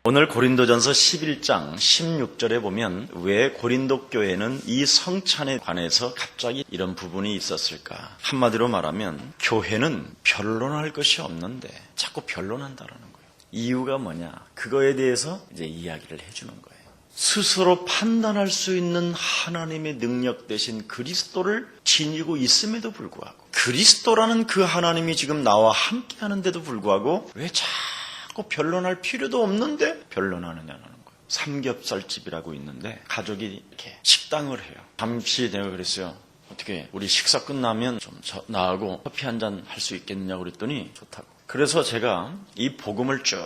오늘 고린도전서 11장 16절에 보면 왜 고린도 교회는 이 성찬에 관해서 갑자기 이런 부분이 있었을까? 한마디로 말하면 교회는 변론할 것이 없는데 자꾸 변론한다라는 거예요. 이유가 뭐냐? 그거에 대해서 이제 이야기를 해주는 거예요. 스스로 판단할 수 있는 하나님의 능력 대신 그리스도를 지니고 있음에도 불구하고 그리스도라는 그 하나님이 지금 나와 함께 하는데도 불구하고 왜 자꾸 변론할 필요도 없는데 변론하느냐는 거예요. 삼겹살집이라고 있는데 가족이 이렇게 식당을 해요. 잠시 내가 그랬어요. 어떻게 우리 식사 끝나면 좀 나하고 커피 한잔 할 수 있겠느냐고 그랬더니 좋다고. 그래서 제가 이 복음을 쭉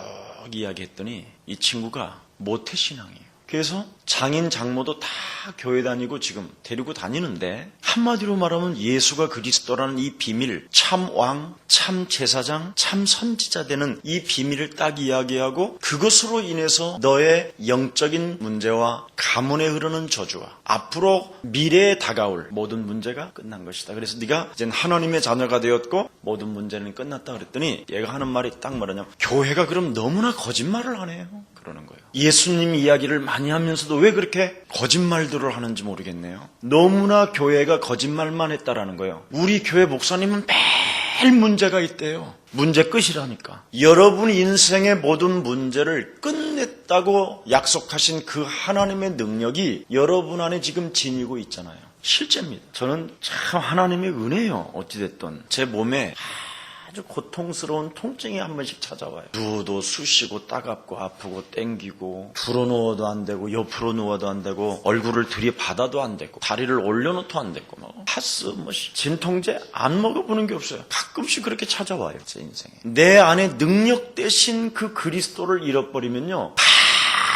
이야기했더니 이 친구가 모태신앙이에요. 그래서 장인 장모도 다 교회 다니고 지금 데리고 다니는데 한마디로 말하면 예수가 그리스도라는 이 비밀, 참 왕, 참 제사장, 참 선지자 되는 이 비밀을 딱 이야기하고 그것으로 인해서 너의 영적인 문제와 가문에 흐르는 저주와 앞으로 미래에 다가올 모든 문제가 끝난 것이다. 그래서 네가 이제 하나님의 자녀가 되었고 모든 문제는 끝났다 그랬더니 얘가 하는 말이 딱 뭐냐면 교회가 그럼 너무나 거짓말을 하네요. 그러는 거예요. 예수님 이야기를 많이 하면서도 왜 그렇게 거짓말들을 하는지 모르겠네요. 너무나 교회가 거짓말만 했다라는 거예요. 우리 교회 목사님은 매일 문제가 있대요. 문제 끝이라니까. 여러분 인생의 모든 문제를 끝냈다고 약속하신 그 하나님의 능력이 여러분 안에 지금 지니고 있잖아요. 실제입니다. 저는 참 하나님의 은혜예요. 어찌됐든 제 몸에 아주 고통스러운 통증이 한 번씩 찾아와요. 누워도 쑤시고 따갑고 아프고 땡기고 들어 누워도 안 되고 옆으로 누워도 안 되고 얼굴을 들이받아도 안 되고 다리를 올려놓도 안 되고 뭐 파스 진통제 안 먹어보는 게 없어요. 가끔씩 그렇게 찾아와요. 제 인생에. 내 안에 능력 대신 그 그리스도를 잃어버리면요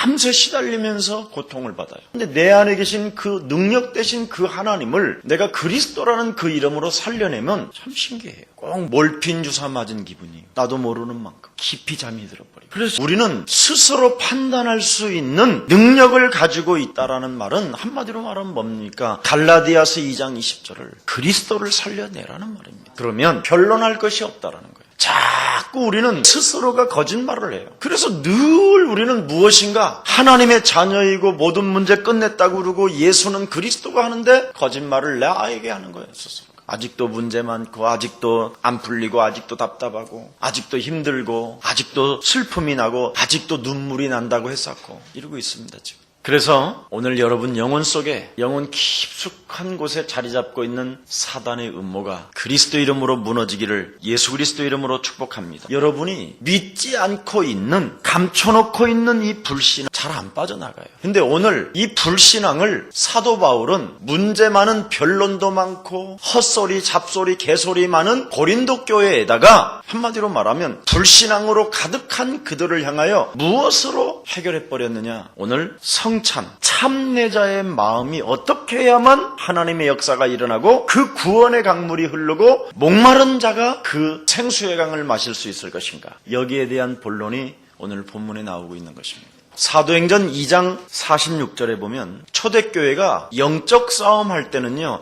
밤새 시달리면서 고통을 받아요. 근데 내 안에 계신 그 능력 대신 그 하나님을 내가 그리스도라는 그 이름으로 살려내면 참 신기해요. 꼭 몰핀 주사 맞은 기분이에요. 나도 모르는 만큼 깊이 잠이 들어버려요. 그래서 우리는 스스로 판단할 수 있는 능력을 가지고 있다라는 말은 한마디로 말하면 뭡니까? 갈라디아서 2장 20절을 그리스도를 살려내라는 말입니다. 그러면 변론할 것이 없다라는 거예요. 자꾸 우리는 스스로가 거짓말을 해요. 그래서 늘 우리는 무엇인가 하나님의 자녀이고 모든 문제 끝냈다고 그러고 예수는 그리스도가 하는데 거짓말을 나에게 하는 거예요. 스스로. 아직도 문제 많고 아직도 안 풀리고 아직도 답답하고 아직도 힘들고 아직도 슬픔이 나고 아직도 눈물이 난다고 했었고 이러고 있습니다 지금. 그래서 오늘 여러분 영혼 속에 영혼 깊숙한 곳에 자리 잡고 있는 사단의 음모가 그리스도 이름으로 무너지기를 예수 그리스도 이름으로 축복합니다. 여러분이 믿지 않고 있는 감춰놓고 있는 이 불신앙 잘 안 빠져나가요. 근데 오늘 이 불신앙을 사도 바울은 문제 많은 변론도 많고 헛소리 잡소리 개소리 많은 고린도 교회에다가 한마디로 말하면 불신앙으로 가득한 그들을 향하여 무엇으로 해결해버렸느냐. 오늘 성찬, 참내자의 마음이 어떻게 해야만 하나님의 역사가 일어나고 그 구원의 강물이 흐르고 목마른 자가 그 생수의 강을 마실 수 있을 것인가. 여기에 대한 본론이 오늘 본문에 나오고 있는 것입니다. 사도행전 2장 46절에 보면 초대교회가 영적 싸움할 때는요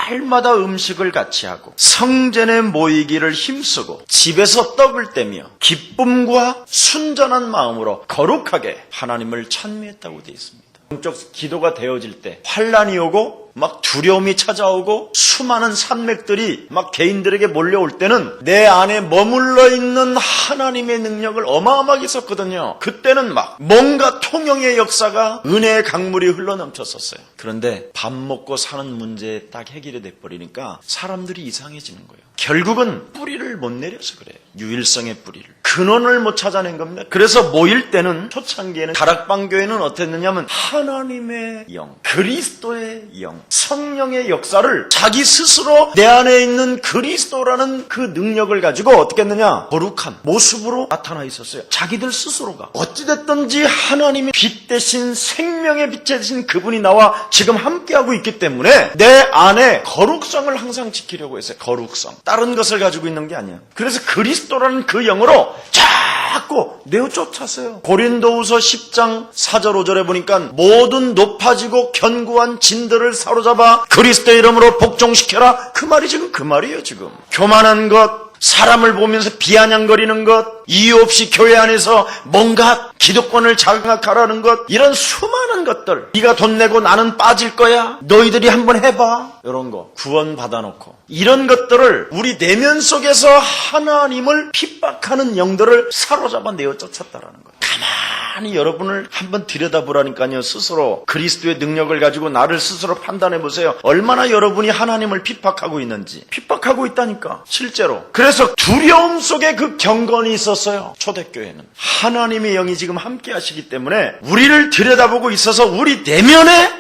날마다 음식을 같이 하고 성전에 모이기를 힘쓰고 집에서 떡을 떼며 기쁨과 순전한 마음으로 거룩하게 하나님을 찬미했다고 되어 있습니다. 영적 기도가 되어질 때 환난이 오고 막 두려움이 찾아오고 수많은 산맥들이 막 개인들에게 몰려올 때는 내 안에 머물러 있는 하나님의 능력을 어마어마하게 썼거든요. 그때는 막 뭔가 통영의 역사가 은혜의 강물이 흘러넘쳤었어요. 그런데 밥 먹고 사는 문제에 딱 해결이 돼버리니까 사람들이 이상해지는 거예요. 결국은 뿌리를 못 내려서 그래요. 유일성의 뿌리를. 근원을 못 찾아낸 겁니다. 그래서 모일 때는 초창기에는 다락방교회는 어땠느냐면 하나님의 영, 그리스도의 영, 성령의 역사를 자기 스스로 내 안에 있는 그리스도라는 그 능력을 가지고 어떻게 했느냐? 거룩한 모습으로 나타나 있었어요. 자기들 스스로가. 어찌됐든지 하나님의 빛 대신 생명의 빛 대신 그분이 나와 지금 함께하고 있기 때문에 내 안에 거룩성을 항상 지키려고 했어요. 거룩성. 다른 것을 가지고 있는 게 아니야. 그래서 그리스도라는 그 영으로 자꾸 내어 쫓았어요. 고린도후서 10장 4절 5절에 보니까 모든 높아지고 견고한 진들을 사로잡아 그리스도의 이름으로 복종시켜라. 그 말이 지금 그 말이에요. 지금 교만한 것, 사람을 보면서 비아냥거리는 것, 이유 없이 교회 안에서 뭔가 기득권을 장악하라는 것, 이런 수많은 것들. 네가 돈 내고 나는 빠질 거야, 너희들이 한번 해봐, 이런 거 구원 받아놓고, 이런 것들을 우리 내면 속에서 하나님을 핍박하는 영들을 사로잡아 내어 쫓았다라는 거예요. 가만히 여러분을 한번 들여다보라니까요. 스스로 그리스도의 능력을 가지고 나를 스스로 판단해 보세요. 얼마나 여러분이 하나님을 핍박하고 있는지. 핍박하고 있다니까, 실제로. 그래서 두려움 속에 그 경건이 있었어요. 초대교회는 하나님의 영이 지금 함께 하시기 때문에 우리를 들여다보고 있어서 우리 내면의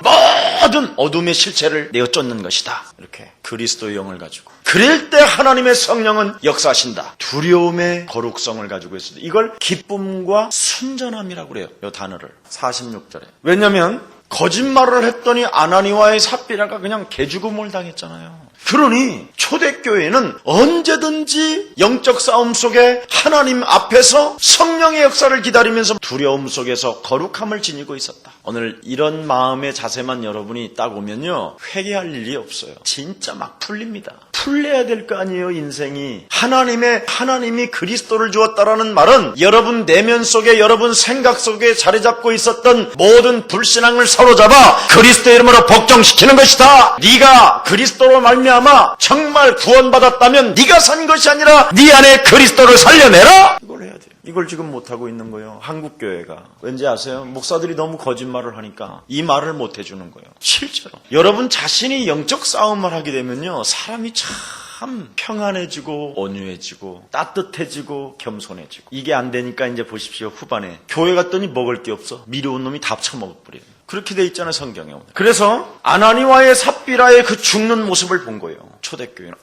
모든 어둠의 실체를 내어 쫓는 것이다. 이렇게 그리스도의 영을 가지고. 그럴 때 하나님의 성령은 역사하신다. 두려움의 거룩성을 가지고 있어요. 이걸 기쁨과 순전함이라고 그래요. 이 단어를 46절에. 왜냐하면 거짓말을 했더니 아나니와의 삽비라가 그냥 개죽음을 당했잖아요. 그러니 초대교회는 언제든지 영적 싸움 속에 하나님 앞에서 성령의 역사를 기다리면서 두려움 속에서 거룩함을 지니고 있었다. 오늘 이런 마음의 자세만 여러분이 딱 오면요, 회개할 일이 없어요. 진짜 막 풀립니다. 풀려야 될 거 아니에요, 인생이. 하나님이 그리스도를 주었다라는 말은 여러분 내면 속에, 여러분 생각 속에 자리 잡고 있었던 모든 불신앙을 사로잡아 그리스도의 이름으로 복종시키는 것이다. 네가 그리스도로 말미암아 정말 구원받았다면 네가 산 것이 아니라 네 안에 그리스도를 살려내라. 이걸 해야 돼요. 이걸 지금 못하고 있는 거예요, 한국교회가. 왠지 아세요? 목사들이 너무 거짓말을 하니까 이 말을 못 해주는 거예요. 실제로 여러분 자신이 영적 싸움을 하게 되면요, 사람이 참 평안해지고 온유해지고 따뜻해지고 겸손해지고. 이게 안 되니까 이제 보십시오, 후반에 교회 갔더니 먹을 게 없어. 미려온 놈이 다 처먹어버려요. 그렇게 돼 있잖아요, 성경에. 그래서 아나니와의 삽비라의 그 죽는 모습을 본 거예요, 초대교회는.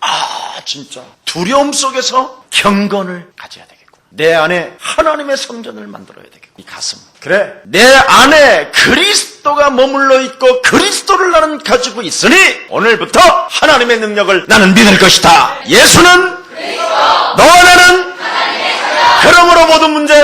진짜 두려움 속에서 경건을 가져야 되겠고, 내 안에 하나님의 성전을 만들어야 되겠고, 이 가슴. 그래, 내 안에 그리스도가 머물러 있고 그리스도를 나는 가지고 있으니 오늘부터 하나님의 능력을 나는 믿을 것이다. 예수는 그리스도, 너와 나는 그러므로 모든 문제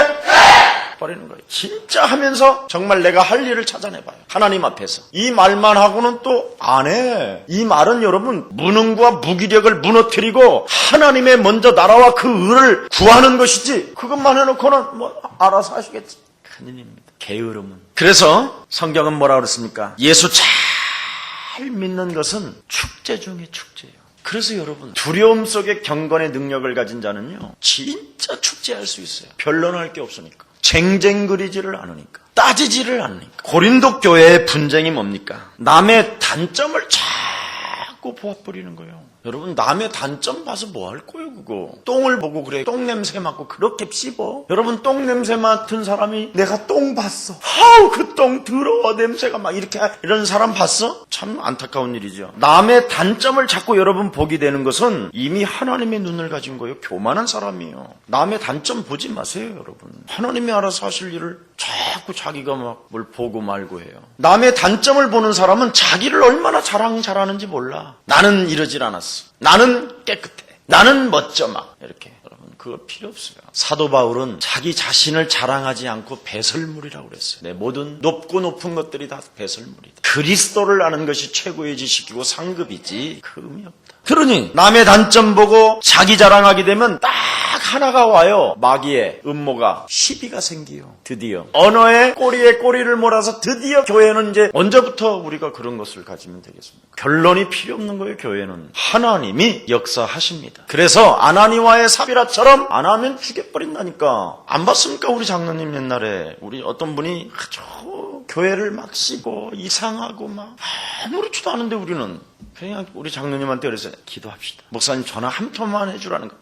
버리는 거예요. 진짜 하면서 정말 내가 할 일을 찾아내봐요, 하나님 앞에서. 이 말만 하고는 또 안 해. 이 말은 여러분 무능과 무기력을 무너뜨리고 하나님의 먼저 나라와 그 의를 구하는 것이지, 그것만 해놓고는 뭐 알아서 하시겠지. 큰일입니다, 게으름은. 그래서 성경은 뭐라 그랬습니까? 예수 잘 믿는 것은 축제 중에 축제예요. 그래서 여러분 두려움 속에 경건의 능력을 가진 자는요, 진짜 축제할 수 있어요. 변론할 게 없으니까. 쟁쟁거리지를 않으니까, 따지지를 않으니까. 고린도 교회의 분쟁이 뭡니까? 남의 단점을 자꾸 보아버리는 거예요. 여러분 남의 단점 봐서 뭐 할 거예요, 그거. 똥을 보고 그래, 똥 냄새 맡고 그렇게 씹어? 여러분 똥 냄새 맡은 사람이 내가 똥 봤어, 아우 그 똥 더러워, 냄새가 막 이렇게, 이런 사람 봤어? 참 안타까운 일이죠. 남의 단점을 자꾸 여러분 보게 되는 것은 이미 하나님의 눈을 가진 거예요. 교만한 사람이에요. 남의 단점 보지 마세요, 여러분. 하나님이 알아서 하실 일을 자꾸 자기가 막 뭘 보고 말고 해요. 남의 단점을 보는 사람은 자기를 얼마나 자랑하는지 몰라. 나는 이러질 않았어, 나는 깨끗해, 나는 멋져, 막 이렇게. 여러분 그거 필요 없어요. 사도 바울은 자기 자신을 자랑하지 않고 배설물이라고 그랬어요. 내 모든 높고 높은 것들이 다 배설물이다. 그리스도를 아는 것이 최고의 지식이고 상급이지 그 의미 없다. 그러니 남의 단점 보고 자기 자랑하게 되면 딱 하나가 와요. 마귀의 음모가, 시비가 생기요. 드디어 언어에 꼬리에 꼬리를 몰아서 드디어 교회는 이제 언제부터 우리가 그런 것을 가지면 되겠습니까? 변론이 필요 없는 거예요. 교회는 하나님이 역사하십니다. 그래서 아나니와의 삽비라처럼 안 하면 죽여버린다니까. 안 봤습니까? 우리 장로님 옛날에 우리 어떤 분이 아주 교회를 막 씹고 이상하고 막 아무렇지도 않은데 우리는 그냥 우리 장로님한테 그래서 기도합시다, 목사님 전화 한 통만 해주라는 거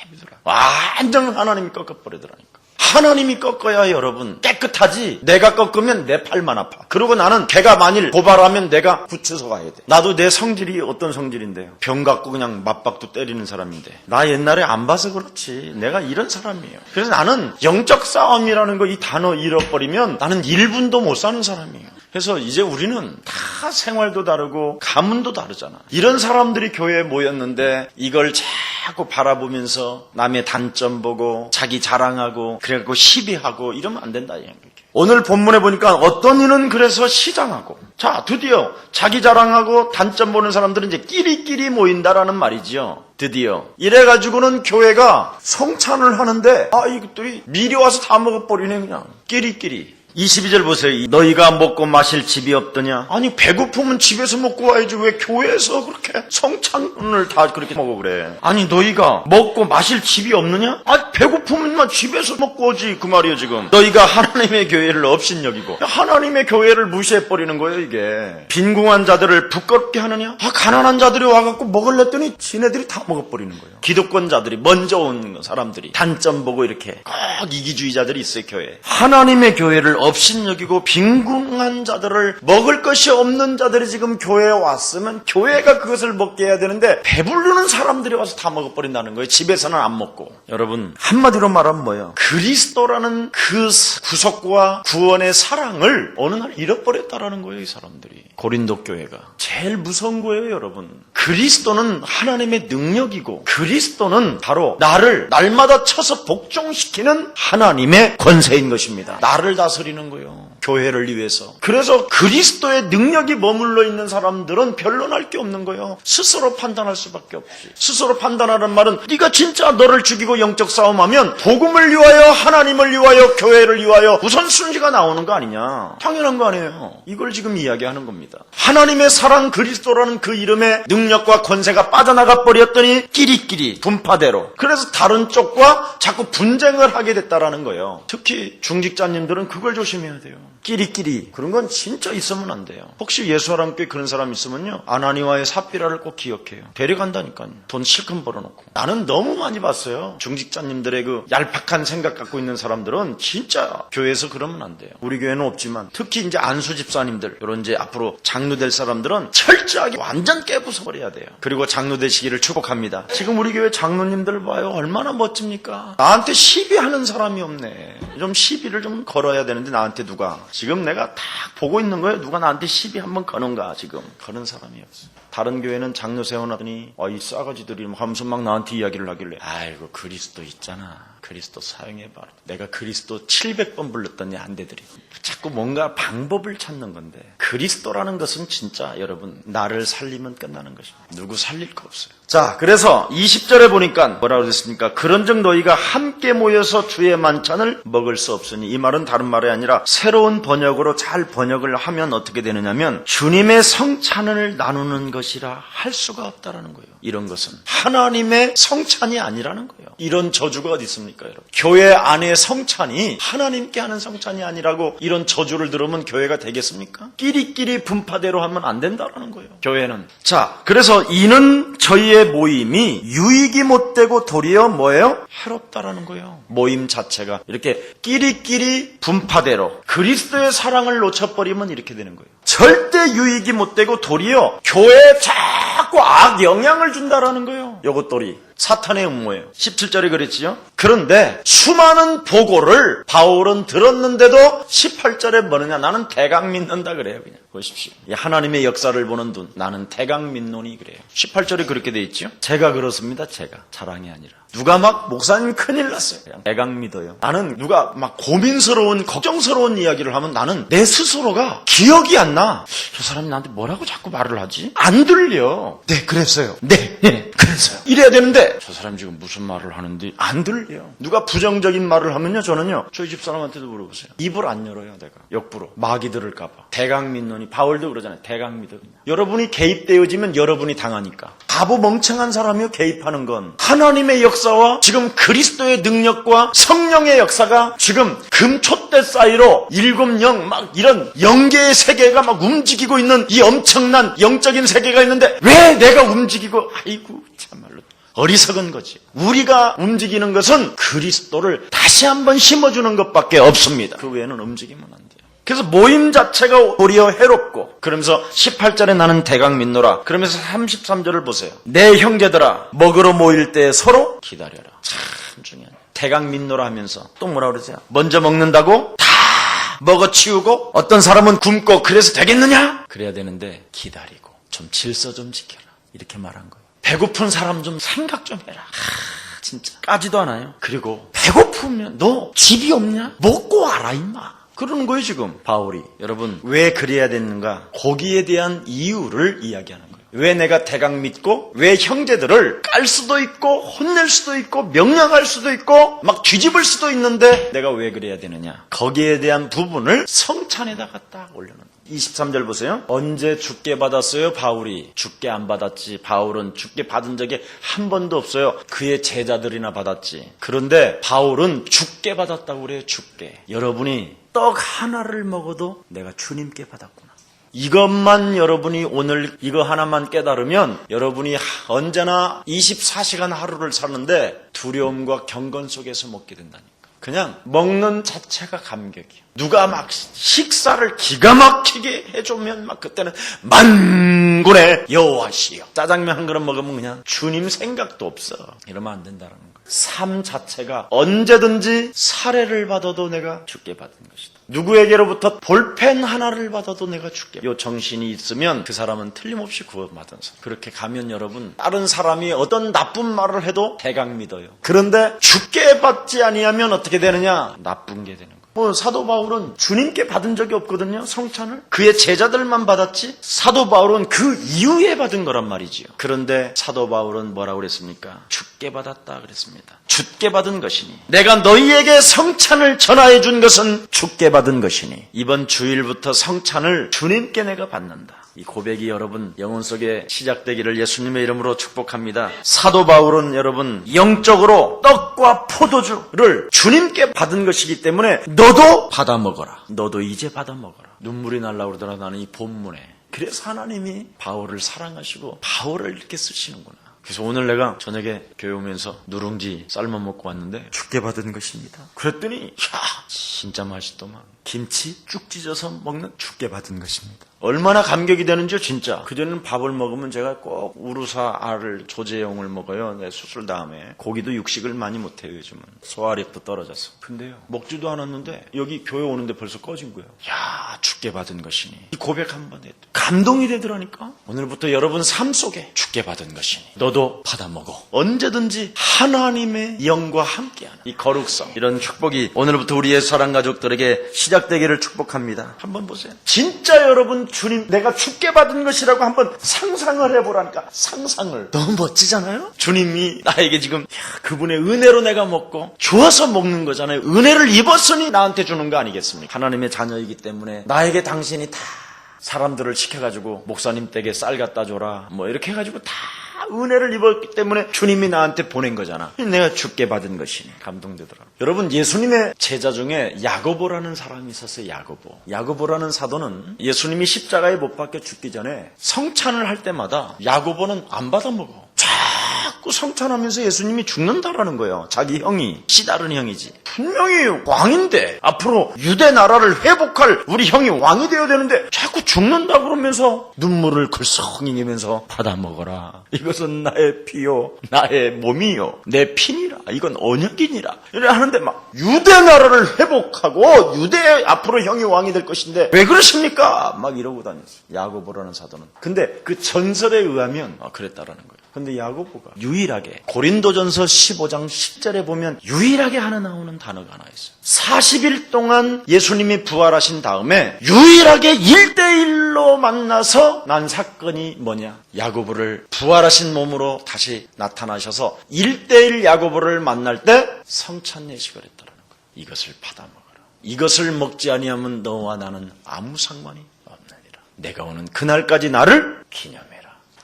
내비두라. 완전 하나님이 꺾어버리더라니까. 하나님이 꺾어야 여러분 깨끗하지, 내가 꺾으면 내 팔만 아파. 그리고 나는 걔가 만일 고발하면 내가 구치소 가야 돼. 나도 내 성질이 어떤 성질인데요, 병 갖고 그냥 맞박도 때리는 사람인데. 나 옛날에 안 봐서 그렇지 내가 이런 사람이에요. 그래서 나는 영적 싸움이라는 거, 이 단어 잃어버리면 나는 1분도 못 사는 사람이에요. 그래서 이제 우리는 다 생활도 다르고 가문도 다르잖아. 이런 사람들이 교회에 모였는데 이걸 자꾸 바라보면서 남의 단점 보고 자기 자랑하고 그래갖고 시비하고 이러면 안 된다, 이렇게. 오늘 본문에 보니까 어떤 이는 그래서 시장하고, 자, 드디어 자기 자랑하고 단점 보는 사람들은 이제 끼리끼리 모인다라는 말이지요. 드디어. 이래가지고는 교회가 성찬을 하는데, 이것들이 미리 와서 다 먹어버리네, 그냥. 끼리끼리. 22절 보세요. 너희가 먹고 마실 집이 없더냐? 아니, 배고프면 집에서 먹고 와야지. 왜 교회에서 그렇게 성찬을 다 그렇게 먹어 그래? 아니, 너희가 먹고 마실 집이 없느냐? 아니, 배고프면 집에서 먹고 오지. 그 말이에요, 지금. 너희가 하나님의 교회를 업신여기고 하나님의 교회를 무시해버리는 거예요, 이게. 빈궁한 자들을 부끄럽게 하느냐? 가난한 자들이 와갖고 먹으랬더니 지네들이 다 먹어버리는 거예요. 기득권자들이, 먼저 온 사람들이 단점 보고 이렇게 꼭 이기주의자들이 있어요, 교회에. 하나님의 교회를 업신여기고 빈궁한 자들을, 먹을 것이 없는 자들이 지금 교회에 왔으면 교회가 그것을 먹게 해야 되는데 배부르는 사람들이 와서 다 먹어버린다는 거예요. 집에서는 안 먹고. 여러분, 한마디로 말하면 뭐예요? 그리스도라는 그 구속과 구원의 사랑을 어느 날 잃어버렸다라는 거예요, 이 사람들이. 고린도 교회가. 제일 무서운 거예요, 여러분. 그리스도는 하나님의 능력이고, 그리스도는 바로 나를 날마다 쳐서 복종시키는 하나님의 권세인 것입니다. 나를 다스리는 거예요, 교회를 위해서. 그래서 그리스도의 능력이 머물러 있는 사람들은 변론할 게 없는 거예요. 스스로 판단할 수밖에 없지. 스스로 판단하는 말은 네가 진짜 너를 죽이고 영적 싸움하면 복음을 위하여, 하나님을 위하여, 교회를 위하여 우선순위가 나오는 거 아니냐. 당연한 거 아니에요. 이걸 지금 이야기하는 겁니다. 하나님의 사랑 그리스도라는 그 이름의 능력과 권세가 빠져나가 버렸더니 끼리끼리 분파대로, 그래서 다른 쪽과 자꾸 분쟁을 하게 됐다라는 거예요. 특히 중직자님들은 그걸 조심해야 돼요. 끼리끼리 그런 건 진짜 있으면 안 돼요. 혹시 예수하람께 그런 사람 있으면요, 아나니와의 삽비라를 꼭 기억해요. 데려간다니까요. 돈 실컷 벌어놓고. 나는 너무 많이 봤어요. 중직자님들의 그 얄팍한 생각 갖고 있는 사람들은 진짜 교회에서 그러면 안 돼요. 우리 교회는 없지만 특히 이제 안수 집사님들, 이런 이제 앞으로 장로 될 사람들은 철저하게 완전 깨부숴버려야 돼요. 그리고 장로 되시기를 축복합니다. 지금 우리 교회 장로님들 봐요. 얼마나 멋집니까? 나한테 시비하는 사람이 없네. 좀 시비를 좀 걸어야 되는데 나한테 누가, 지금 내가 딱 보고 있는 거예요. 누가 나한테 시비 한번 거는가. 지금 거는 사람이 없어요. 다른 교회는 장로 세워놨더니 이 싸가지들이 하면서 막 나한테 이야기를 하길래, 아이고 그리스도 있잖아. 그리스도 사용해봐. 내가 그리스도 700번 불렀더니 안 되더리. 자꾸 뭔가 방법을 찾는 건데, 그리스도라는 것은 진짜 여러분 나를 살리면 끝나는 것입니다. 누구 살릴 거 없어요. 자, 그래서 20절에 보니까 뭐라고 그랬습니까? 그런즉 너희가 함께 모여서 주의 만찬을 먹을 수 없으니, 이 말은 다른 말이 아니라 새로운 번역으로 잘 번역을 하면 어떻게 되느냐면 주님의 성찬을 나누는 것이라 할 수가 없다라는 거예요. 이런 것은 하나님의 성찬이 아니라는 거예요. 이런 저주가 어디 있습니까, 여러분? 교회 안에 성찬이 하나님께 하는 성찬이 아니라고 이런 저주를 들으면 교회가 되겠습니까? 끼리끼리 분파대로 하면 안 된다라는 거예요, 교회는. 자, 그래서 이는 저희의 모임이 유익이 못되고 도리어 뭐예요? 해롭다라는 거예요. 모임 자체가 이렇게 끼리끼리 분파대로 그리스도의 사랑을 놓쳐버리면 이렇게 되는 거예요. 절대 유익이 못되고 도리어 교회에 자꾸 악 영향을 준다라는 거예요. 요것들이 사탄의 음모예요. 17절에 그랬지요. 그런데 수많은 보고를 바울은 들었는데도 18절에 뭐느냐, 나는 대강 믿는다 그래요. 그냥 보십시오. 하나님의 역사를 보는 눈, 나는 대강 믿노니 그래요. 18절에 그렇게 돼 있죠. 제가 그렇습니다. 제가 자랑이 아니라. 누가 막 목사님 큰일 났어요. 그냥 대강 믿어요. 나는 누가 막 고민스러운 걱정스러운 이야기를 하면 나는 내 스스로가 기억이 안 나. 저 사람이 나한테 뭐라고 자꾸 말을 하지? 안 들려. 네, 그랬어요. 네, 그랬어요. 이래야 되는데 저 사람 지금 무슨 말을 하는지 안 들려요. 누가 부정적인 말을 하면요, 저는요, 저희 집사람한테도 물어보세요. 입을 안 열어요, 내가. 역부로. 마귀 들을까봐. 대강 믿노니. 바울도 그러잖아요. 대강 믿어. 여러분이 개입되어지면 여러분이 당하니까. 바보 멍청한 사람이요, 개입하는 건. 하나님의 역사와 지금 그리스도의 능력과 성령의 역사가 지금 금촛대 사이로 7영 막 이런 영계의 세계가 막 움직이고 있는 이 엄청난 영적인 세계가 있는데 왜 내가 움직이고, 아이고 참말로 어리석은 거지. 우리가 움직이는 것은 그리스도를 다시 한번 심어주는 것밖에 없습니다. 그 외에는 움직이면 안 돼요. 그래서 모임 자체가 도리어 해롭고, 그러면서 18절에 나는 대강 믿노라. 그러면서 33절을 보세요. 내 형제들아, 먹으러 모일 때 서로 기다려라. 참 중요해요. 대강 믿노라 하면서 또 뭐라 그러세요? 먼저 먹는다고 다 먹어치우고 어떤 사람은 굶고 그래서 되겠느냐? 그래야 되는데 기다리고 좀 질서 좀 지켜라. 이렇게 말한 거예요. 배고픈 사람 좀 생각 좀 해라. 진짜 까지도 않아요. 그리고 배고프면 너 집이 없냐? 먹고 와라 임마. 그러는 거예요 지금 바울이. 여러분 왜 그래야 되는가? 거기에 대한 이유를 이야기하는 거예요. 왜 내가 대강 믿고 왜 형제들을 깔 수도 있고 혼낼 수도 있고 명령할 수도 있고 막 뒤집을 수도 있는데 내가 왜 그래야 되느냐? 거기에 대한 부분을 성찬에다가 딱 올려놓는 거예요. 23절 보세요. 언제 죽게 받았어요? 바울이. 죽게 안 받았지. 바울은 죽게 받은 적이 한 번도 없어요. 그의 제자들이나 받았지. 그런데 바울은 죽게 받았다고 그래요. 죽게. 여러분이 떡 하나를 먹어도 내가 주님께 받았구나. 이것만 여러분이 오늘 이거 하나만 깨달으면 여러분이 언제나 24시간 하루를 사는데 두려움과 경건 속에서 먹게 된다니까. 그냥 먹는 자체가 감격이에요. 누가 막 식사를 기가 막히게 해주면 막 그때는 만군의 여호와시여. 짜장면 한 그릇 먹으면 그냥 주님 생각도 없어. 이러면 안 된다는 거예요. 삶 자체가 언제든지 사례를 받아도 내가 죽게 받은 것이다. 누구에게로부터 볼펜 하나를 받아도 내가 죽게. 요 정신이 있으면 그 사람은 틀림없이 구원받은 사람. 그렇게 가면 여러분 다른 사람이 어떤 나쁜 말을 해도 대강 믿어요. 그런데 죽게 받지 아니하면 어떻게 되느냐? 나쁜 게 되는 거예요. 사도 바울은 주님께 받은 적이 없거든요. 성찬을. 그의 제자들만 받았지. 사도 바울은 그 이후에 받은 거란 말이지요. 그런데 사도 바울은 뭐라고 그랬습니까? 죽게 받았다 그랬습니다. 죽게 받은 것이니 내가 너희에게 성찬을 전하여 준 것은 죽게 받은 것이니 이번 주일부터 성찬을 주님께 내가 받는다. 이 고백이 여러분 영혼 속에 시작되기를 예수님의 이름으로 축복합니다. 사도 바울은 여러분 영적으로 떡과 포도주를 주님께 받은 것이기 때문에 너도 받아 먹어라. 너도 이제 받아 먹어라. 눈물이 날라고 그러더라. 나는 이 본문에. 그래서 하나님이 바울을 사랑하시고 바울을 이렇게 쓰시는구나. 그래서 오늘 내가 저녁에 교회 오면서 누룽지 삶아 먹고 왔는데 죽게 받은 것입니다. 그랬더니 진짜 맛있더만. 김치 쭉 찢어서 먹는 죽게 받은 것입니다. 얼마나 감격이 되는지요 진짜. 그전에는 밥을 먹으면 제가 꼭 우루사 알을 조제용을 먹어요. 내 수술 다음에. 고기도 육식을 많이 못해요 요즘은. 소화력도 떨어져서. 근데요 먹지도 않았는데 여기 교회 오는데 벌써 꺼진 거예요. 죽게 받은 것이니. 이 고백 한번 해도 감동이 되더라니까. 오늘부터 여러분 삶 속에 죽게 받은 것이니 너도 받아 먹어. 언제든지 하나님의 영과 함께하는 이 거룩성, 이런 축복이 오늘부터 우리의 사랑 가족들에게 시작되기를 축복합니다. 한번 보세요. 진짜 여러분 주님 내가 죽게 받은 것이라고 한번 상상을 해보라니까. 상상을. 너무 멋지잖아요. 주님이 나에게 지금 그분의 은혜로 내가 먹고 주어서 먹는 거잖아요. 은혜를 입었으니 나한테 주는 거 아니겠습니까? 하나님의 자녀이기 때문에 나에게 당신이 다 사람들을 시켜가지고 목사님 댁에 쌀 갖다 줘라 뭐 이렇게 해가지고 다 은혜를 입었기 때문에 주님이 나한테 보낸 거잖아. 내가 죽게 받은 것이니. 감동되더라. 여러분 예수님의 제자 중에 야고보라는 사람이 있었어요. 야고보라는 사도는 예수님이 십자가에 못 박혀 죽기 전에 성찬을 할 때마다 야고보는 안 받아 먹어. 자꾸 성찬하면서 예수님이 죽는다라는 거예요. 자기 형이 씨 다른 형이지. 분명히 왕인데 앞으로 유대 나라를 회복할 우리 형이 왕이 되어야 되는데 자꾸 죽는다 그러면서 눈물을 글썽이면서 받아 먹어라. 이것은 나의 피요 나의 몸이요 내 피니라. 이건 언약이니라. 이래 하는데 막 유대 나라를 회복하고 유대 앞으로 형이 왕이 될 것인데 왜 그러십니까? 막 이러고 다녔어요. 야고보라는 사도는. 근데 그 전설에 의하면 그랬다라는 거예요. 근데 야고보가 유일하게 고린도전서 15장 10절에 보면 유일하게 하나 나오는 단어가 하나 있어요. 40일 동안 예수님이 부활하신 다음에 유일하게 1대1로 만나서 난 사건이 뭐냐? 야고보를 부활하신 몸으로 다시 나타나셔서 1대1 야고보를 만날 때 성찬 예식을 했다는 거예요. 이것을 받아 먹어라. 이것을 먹지 아니하면 너와 나는 아무 상관이 없느니라. 내가 오는 그날까지 나를 기념해라.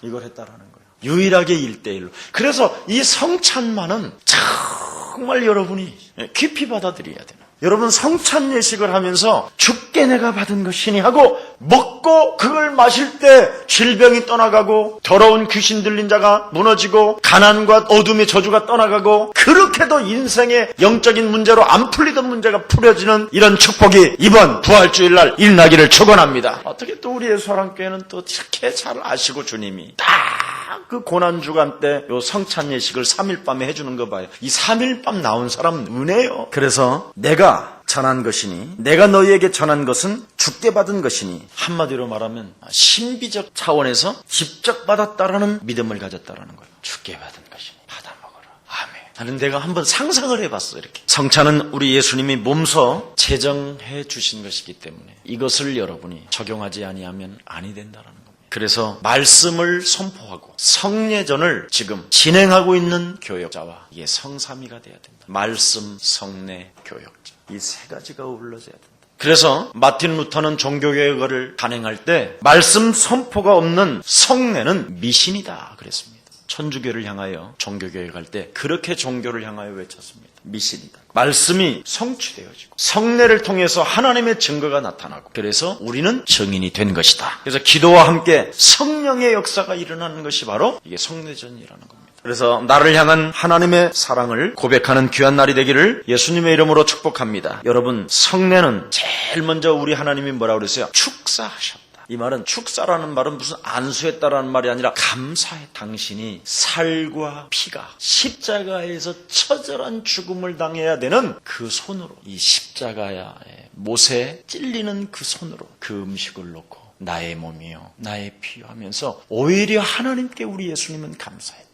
이걸 했다라는 거예요. 유일하게 1대1로. 그래서 이 성찬만은 정말 여러분이 깊이 받아들여야 되는. 여러분 성찬 예식을 하면서 죽게 내가 받은 것이니 하고 먹고 그걸 마실 때 질병이 떠나가고 더러운 귀신 들린 자가 무너지고 가난과 어둠의 저주가 떠나가고 그렇게도 인생의 영적인 문제로 안 풀리던 문제가 풀어지는 이런 축복이 이번 부활주일날 일어나기를 축원합니다. 어떻게 또 우리의 사랑교회는 또 이렇게 잘 아시고 주님이 딱 그 고난주간 때 요 성찬 예식을 3일 밤에 해주는 거 봐요. 이 3일 밤 나온 사람은 은혜요. 그래서 내가 전한 것이니 내가 너희에게 전한 것은 죽게 받은 것이니 한마디로 말하면 신비적 차원에서 직접 받았다라는 믿음을 가졌다라는 거예요. 죽게 받은 것이니 받아 먹어라. 아멘. 나는 내가 한번 상상을 해봤어. 이렇게 성찬은 우리 예수님이 몸소 제정해 주신 것이기 때문에 이것을 여러분이 적용하지 아니하면 아니 된다라는 겁니다. 그래서 말씀을 선포하고 성례전을 지금 진행하고 있는 교역자와 이게 성삼위가 돼야 된다. 말씀, 성례, 교역자. 이 세 가지가 어우러져야 된다. 그래서 마틴 루터는 종교개혁을 단행할 때 말씀 선포가 없는 성례는 미신이다 그랬습니다. 천주교를 향하여 종교개혁할 때 그렇게 종교를 향하여 외쳤습니다. 미신이다. 말씀이 성취되어지고 성례를 통해서 하나님의 증거가 나타나고 그래서 우리는 증인이 된 것이다. 그래서 기도와 함께 성령의 역사가 일어나는 것이 바로 이게 성례전이라는 겁니다. 그래서 나를 향한 하나님의 사랑을 고백하는 귀한 날이 되기를 예수님의 이름으로 축복합니다. 여러분, 성례는 제일 먼저 우리 하나님이 뭐라고 그랬어요? 축사하셨다. 이 말은 축사라는 말은 무슨 안수했다라는 말이 아니라 감사해. 당신이 살과 피가 십자가에서 처절한 죽음을 당해야 되는 그 손으로, 이 십자가의 못에 찔리는 그 손으로 그 음식을 놓고 나의 몸이요 나의 피요 하면서 오히려 하나님께 우리 예수님은 감사했다.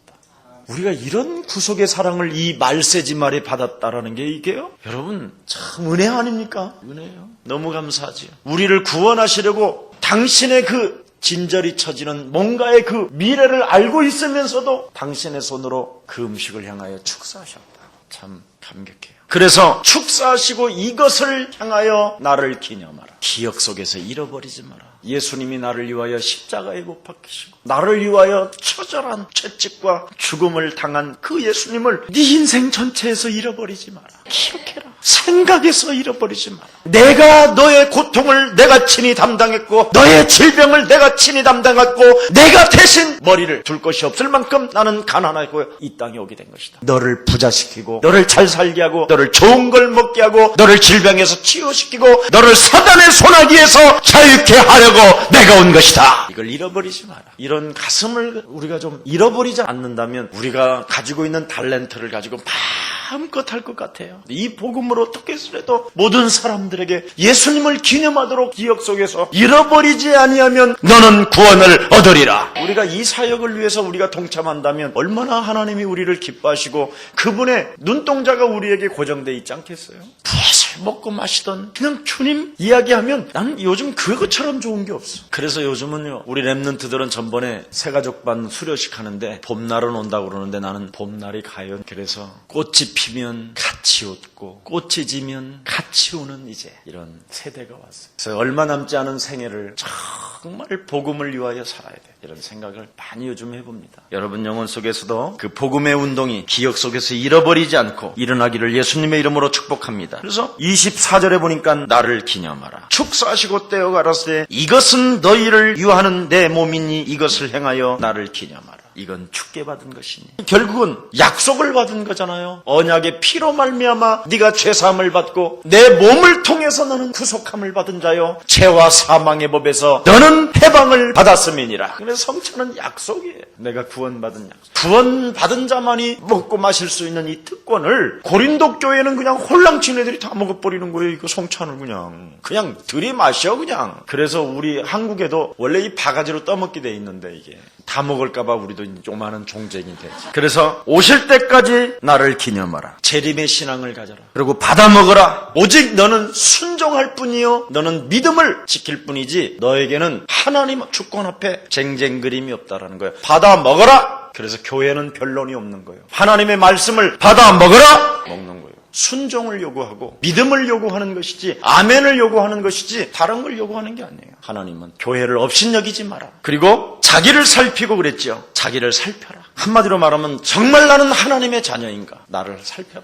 우리가 이런 구속의 사랑을 이 말세지 말에 받았다라는 게 이게요? 여러분 참 은혜 아닙니까? 은혜예요. 너무 감사하지요. 우리를 구원하시려고 당신의 그 진절이 처지는 뭔가의 그 미래를 알고 있으면서도 당신의 손으로 그 음식을 향하여 축사하셨다. 참 감격해요. 그래서 축사하시고 이것을 향하여 나를 기념하라. 기억 속에서 잃어버리지 마라. 예수님이 나를 위하여 십자가에 못 박히시고 나를 위하여 처절한 채찍과 죽음을 당한 그 예수님을 네 인생 전체에서 잃어버리지 마라. 기억해라. 생각에서 잃어버리지 마라. 내가 너의 고통을 내가 친히 담당했고 너의 질병을 내가 친히 담당했고 내가 대신 머리를 둘 것이 없을 만큼 나는 가난하고 이 땅에 오게 된 것이다. 너를 부자시키고 너를 잘 살게 하고 너를 좋은 걸 먹게 하고 너를 질병에서 치유시키고 너를 사단의 손아귀에서 자유케 하려고 내가 온 것이다. 이걸 잃어버리지 마라. 이런 가슴을 우리가 좀 잃어버리지 않는다면 우리가 가지고 있는 탤런트를 가지고 마음껏 할 것 같아요. 이 복음으로 어떻게 해서라도 모든 사람들에게 예수님을 기념하도록 기억 속에서 잃어버리지 아니하면 너는 구원을 얻으리라. 우리가 이 사역을 위해서 우리가 동참한다면 얼마나 하나님이 우리를 기뻐하시고 그분의 눈동자가 우리에게 고정되어 있지 않겠어요? 무엇을 먹고 마시던 그냥 주님 이야기하면 나는 요즘 그것처럼 좋은 게 없어. 그래서 요즘은요 우리 랩런트들은 전번에 새가족반 수료식 하는데 봄날은 온다고 그러는데 나는 봄날이 가요. 그래서 꽃이 피면 같이 웃고 꽃이 지면 같이 우는 이제 이런 세대가 왔어요. 그래서 얼마 남지 않은 생애를 정말 복음을 위하여 살아야 돼. 이런 생각을 많이 요즘 해봅니다. 여러분 영혼 속에서도 그 복음의 운동이 기억 속에서 잃어버리지 않고 일어나기를 예수님의 이름으로 축복합니다. 그래서 24절에 보니까 나를 기념하라. 축사하시고 떼어 가라사대 이것은 너희를 유하는 내 몸이니 이것을 행하여 나를 기념하라. 이건 축계 받은 것이니 결국은 약속을 받은 거잖아요. 언약의 피로 말미암아 네가 죄사함을 받고 내 몸을 통해서 너는 구속함을 받은 자요 죄와 사망의 법에서 너는 해방을 받았음이니라. 그래서 성찬은 약속이에요. 내가 구원받은 약속. 구원받은 자만이 먹고 마실 수 있는 이 특권을 고린도 교회는 그냥 홀랑친 애들이 다 먹어버리는 거예요. 이거 성찬을 그냥 들이마셔 그냥. 그래서 우리 한국에도 원래 이 바가지로 떠먹게 돼 있는데 이게 다 먹을까봐 우리도 조그마한 종쟁이 되지. 그래서 오실 때까지 나를 기념하라. 재림의 신앙을 가져라. 그리고 받아 먹어라. 오직 너는 순종할 뿐이요 너는 믿음을 지킬 뿐이지 너에게는 하나님 주권 앞에 쟁쟁그림이 없다라는 거예요. 받아 먹어라. 그래서 교회는 변론이 없는 거예요. 하나님의 말씀을 받아 먹어라. 먹는 거예요. 순종을 요구하고 믿음을 요구하는 것이지 아멘을 요구하는 것이지 다른 걸 요구하는 게 아니에요. 하나님은 교회를 업신여기지 마라. 그리고 자기를 살피고 그랬죠. 자기를 살펴라. 한마디로 말하면 정말 나는 하나님의 자녀인가? 나를 살펴보라.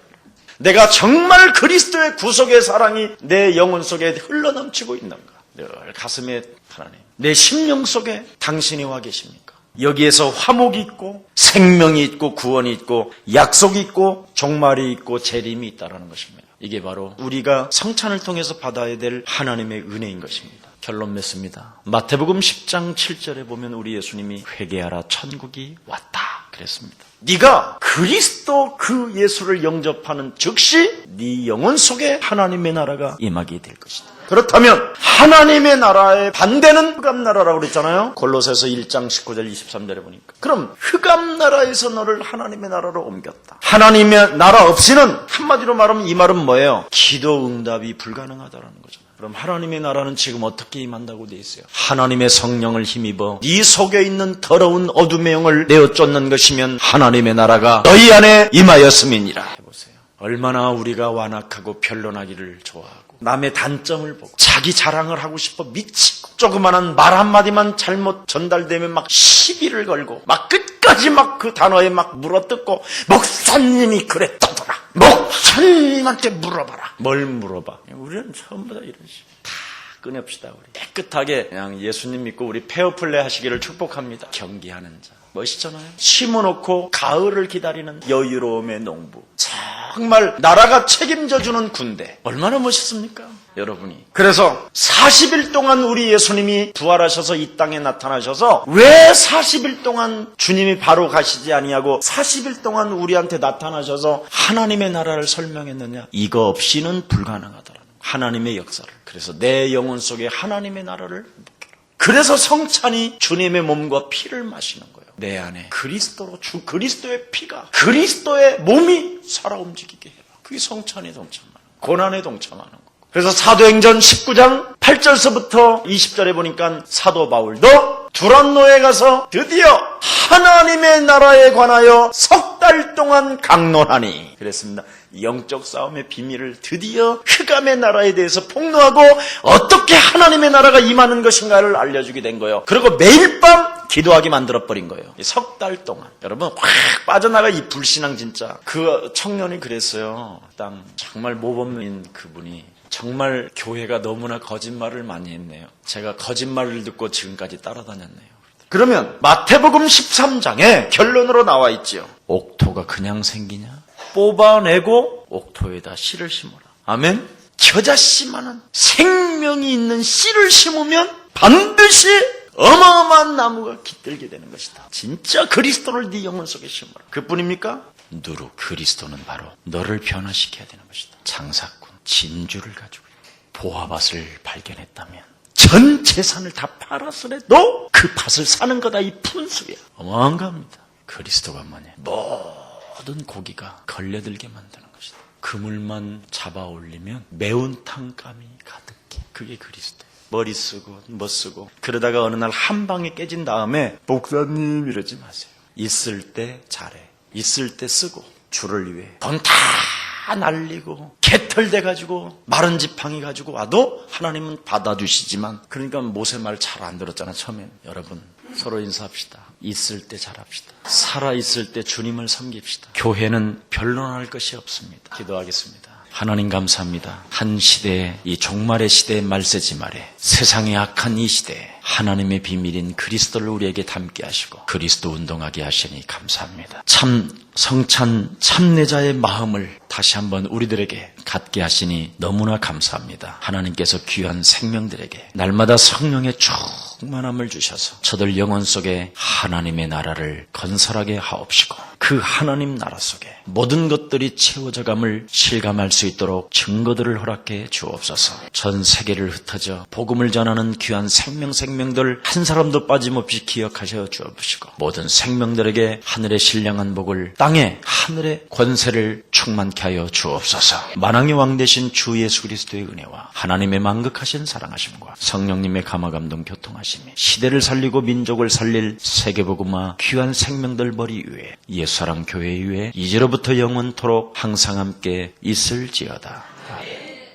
내가 정말 그리스도의 구속의 사랑이 내 영혼 속에 흘러넘치고 있는가? 늘 가슴에 하나님 내 심령 속에 당신이 와 계십니까? 여기에서 화목이 있고 생명이 있고 구원이 있고 약속이 있고 종말이 있고 재림이 있다는 것입니다. 이게 바로 우리가 성찬을 통해서 받아야 될 하나님의 은혜인 것입니다. 결론 맺습니다. 마태복음 10장 7절에 보면 우리 예수님이 회개하라 천국이 왔다 그랬습니다. 네가 그리스도 그 예수를 영접하는 즉시 네 영혼 속에 하나님의 나라가 임하게 될 것이다. 그렇다면 하나님의 나라의 반대는 흑암나라라고 그랬잖아요. 골로새서 1장 19절 23절에 보니까. 그럼 흑암나라에서 너를 하나님의 나라로 옮겼다. 하나님의 나라 없이는 한마디로 말하면 이 말은 뭐예요? 기도 응답이 불가능하다라는 거죠. 그럼 하나님의 나라는 지금 어떻게 임한다고 돼 있어요? 하나님의 성령을 힘입어 네 속에 있는 더러운 어둠의 영을 내어 쫓는 것이면 하나님의 나라가 너희 안에 임하였음이니라. 해보세요. 얼마나 우리가 완악하고 변론하기를 좋아하고 남의 단점을 보고 자기 자랑을 하고 싶어 미치고 조그마한 말 한마디만 잘못 전달되면 막 시비를 걸고 막 끝까지 막 그 단어에 막 물어뜯고 목사님이 그랬다더라. 목사님한테 물어봐라. 뭘 물어봐? 우리는 전부 다 이런 식으로 다 끊읍시다. 우리 깨끗하게 그냥 예수님 믿고 우리 페어플레이 하시기를 축복합니다. 경기하는 자 멋있잖아요. 심어놓고 가을을 기다리는 여유로움의 농부. 정말 나라가 책임져주는 군대. 얼마나 멋있습니까? 여러분이. 그래서 40일 동안 우리 예수님이 부활하셔서 이 땅에 나타나셔서 왜 40일 동안 주님이 바로 가시지 아니하고 40일 동안 우리한테 나타나셔서 하나님의 나라를 설명했느냐? 이거 없이는 불가능하더라. 하나님의 역사를. 그래서 내 영혼 속에 하나님의 나라를 묵혀라. 그래서 성찬이 주님의 몸과 피를 마시는 거예요. 내 안에 그리스도로 그리스도의 피가 그리스도의 몸이 살아 움직이게 해라. 그게 성찬에 동참하는 거예요. 고난에 동참하는 거예요. 그래서 사도행전 19장 8절서부터 20절에 보니까 사도 바울도 두란노에 가서 드디어 하나님의 나라에 관하여 석 달 동안 강론하니 그랬습니다. 영적 싸움의 비밀을 드디어 흑암의 나라에 대해서 폭로하고 어떻게 하나님의 나라가 임하는 것인가를 알려주게 된 거예요. 그리고 매일 밤 기도하게 만들어버린 거예요. 석 달 동안. 여러분 확 빠져나가 이 불신앙 진짜. 그 청년이 그랬어요. 땅 정말 모범인 그분이 정말 교회가 너무나 거짓말을 많이 했네요. 제가 거짓말을 듣고 지금까지 따라다녔네요. 그러면 마태복음 13장에 결론으로 나와 있죠. 옥토가 그냥 생기냐? 뽑아내고 옥토에다 씨를 심어라. 아멘? 겨자씨만한 생명이 있는 씨를 심으면 반드시 어마어마한 나무가 깃들게 되는 것이다. 진짜 그리스도를 네 영혼 속에 심어라. 그뿐입니까? 누루 그리스도는 바로 너를 변화시켜야 되는 것이다. 장사꾼 진주를 가지고 보화밭을 발견했다면 전 재산을 다 팔았으래도 그 밭을 사는 거다. 이 푼수야. 어마어마한 겁니다. 그리스도가 뭐냐? 모든 고기가 걸려들게 만드는 것이다. 그물만 잡아 올리면 매운탕감이 가득해. 그게 그리스도예요. 머리 쓰고 뭐 쓰고 그러다가 어느 날 한 방에 깨진 다음에 목사님 이러지 마세요. 있을 때 잘해. 있을 때 쓰고 주를 위해 돈 다 날리고 개털돼가지고 마른 지팡이 가지고 와도 하나님은 받아주시지만 그러니까 모세 말 잘 안 들었잖아 처음엔. 여러분 서로 인사합시다. 있을 때 잘합시다. 살아있을 때 주님을 섬깁시다. 교회는 변론할 것이 없습니다. 기도하겠습니다. 하나님 감사합니다. 한 시대에 이 종말의 시대의 말세지 말에 세상의 악한 이 시대에 하나님의 비밀인 그리스도를 우리에게 담게 하시고 그리스도 운동하게 하시니 감사합니다. 참 성찬 참내자의 마음을 다시 한번 우리들에게 갖게 하시니 너무나 감사합니다. 하나님께서 귀한 생명들에게 날마다 성령의 충만함을 주셔서 저들 영혼 속에 하나님의 나라를 건설하게 하옵시고 그 하나님 나라 속에 모든 것들이 채워져감을 실감할 수 있도록 증거들을 허락해 주옵소서. 전 세계를 흩어져 복음을 전하는 귀한 생명들 한 사람도 빠짐없이 기억하셔 주옵시고 모든 생명들에게 하늘의 신령한 복을 땅에 하늘의 권세를 충만케 하여 주옵소서. 만왕의 왕 되신 주 예수 그리스도의 은혜와 하나님의 만극하신 사랑하심과 성령님의 감화감동 교통하심이 시대를 살리고 민족을 살릴 세계복음화 귀한 생명들 머리 위에 예수사랑 교회 위에 이제로부터 영원토록 항상 함께 있을지어다.